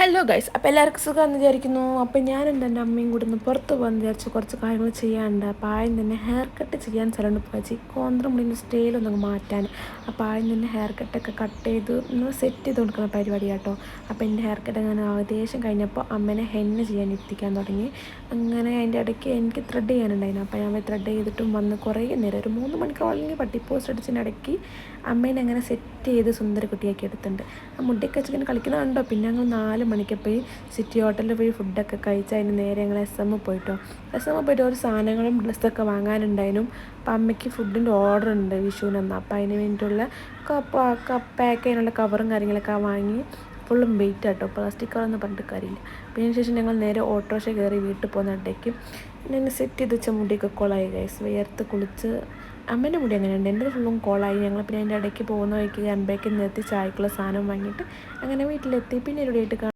Hello guys, അപ്പോൾ എല്ലാവർക്കും സുഖമെന്ന് വിചാരിക്കുന്നു. അപ്പോൾ ഞാനും എൻ്റെ അമ്മയും കൂടി ഒന്ന് പുറത്ത് പോകാമെന്ന് വിചാരിച്ചു. കുറച്ച് കാര്യങ്ങൾ ചെയ്യാനുണ്ട്. അപ്പോൾ ആദ്യം തന്നെ ഹെയർ കട്ട് ചെയ്യാൻ സ്ഥലമുണ്ട് പോയി കോന്ത്രം മുടിൻ്റെ സ്റ്റൈലൊന്നും മാറ്റാൻ. അപ്പോൾ ആദ്യം തന്നെ ഹെയർ കട്ടൊക്കെ കട്ട് ചെയ്ത് ഒന്ന് സെറ്റ് ചെയ്ത് കൊടുക്കുന്ന പരിപാടി കേട്ടോ. അപ്പോൾ എൻ്റെ ഹെയർ കട്ട് അങ്ങനെ ഏകദേശം കഴിഞ്ഞപ്പോൾ അമ്മേനെ ഹെന്ന ചെയ്യാൻ എത്തിക്കാൻ തുടങ്ങി. അങ്ങനെ അതിൻ്റെ ഇടയ്ക്ക് എനിക്ക് ത്രെഡ് ചെയ്യാനുണ്ടായിരുന്നു. അപ്പോൾ ഞാൻ ത്രെഡ് ചെയ്തിട്ടും വന്ന് കുറേ നേരം ഒരു 3 മണിക്കൂർ അല്ലെങ്കിൽ പട്ടിപ്പോസ്റ്റ് അടിച്ചതിൻ്റെ ഇടയ്ക്ക് അമ്മേനെ അങ്ങനെ സെറ്റ് ചെയ്ത് സുന്ദരക്കുട്ടിയാക്കി എടുത്തിട്ടുണ്ട്. ആ മുടിയൊക്കെ വെച്ചിങ്ങനെ കളിക്കുന്നതുണ്ടോ. പിന്നെ ഞങ്ങൾ 4 മണിക്ക് പോയി സിറ്റി ഹോട്ടലിൽ പോയി ഫുഡൊക്കെ കഴിച്ച് അതിന് നേരെ ഞങ്ങൾ SM പോയിട്ടോ. SM പോയിട്ട് ഒരു സാധനങ്ങളും ഡ്രസ്സൊക്കെ വാങ്ങാനുണ്ടായിരുന്നു. അപ്പം അമ്മയ്ക്ക് ഫുഡിൻ്റെ ഓർഡർ ഉണ്ട് വിഷുവിനെന്ന്. അപ്പം അതിന് വേണ്ടിയിട്ടുള്ള പാക്ക് ചെയ്യാനുള്ള കവറും കാര്യങ്ങളൊക്കെ വാങ്ങി. ഫുള്ളും വെയിറ്റ് കേട്ടോ, പ്ലാസ്റ്റിക് കവറൊന്നും പറഞ്ഞിട്ട് കാര്യമില്ല. പിന്നെ അതിന് ശേഷം ഞങ്ങൾ നേരെ ഓട്ടോറിക്ഷ കയറി വീട്ടിൽ പോകുന്നിടത്തേക്ക് എന്നെ സെറ്റ് ചെയ്ത് വെച്ച മുടിയൊക്കെ കോളായി ഗൈസ്. വിയർത്ത് കുളിച്ച് അമ്മേൻ്റെ മുടി അങ്ങനെയുണ്ട്, എൻ്റെ ഫുള്ളും കോളായി. ഞങ്ങൾ പിന്നെ അതിൻ്റെ ഇടയ്ക്ക് പോകുന്ന വഴിക്ക് അമ്പേക്ക് നിർത്തി ചായക്കുള്ള സാധനം വാങ്ങിയിട്ട് അങ്ങനെ വീട്ടിലെത്തി. പിന്നെ ഒരു ഡേറ്റ്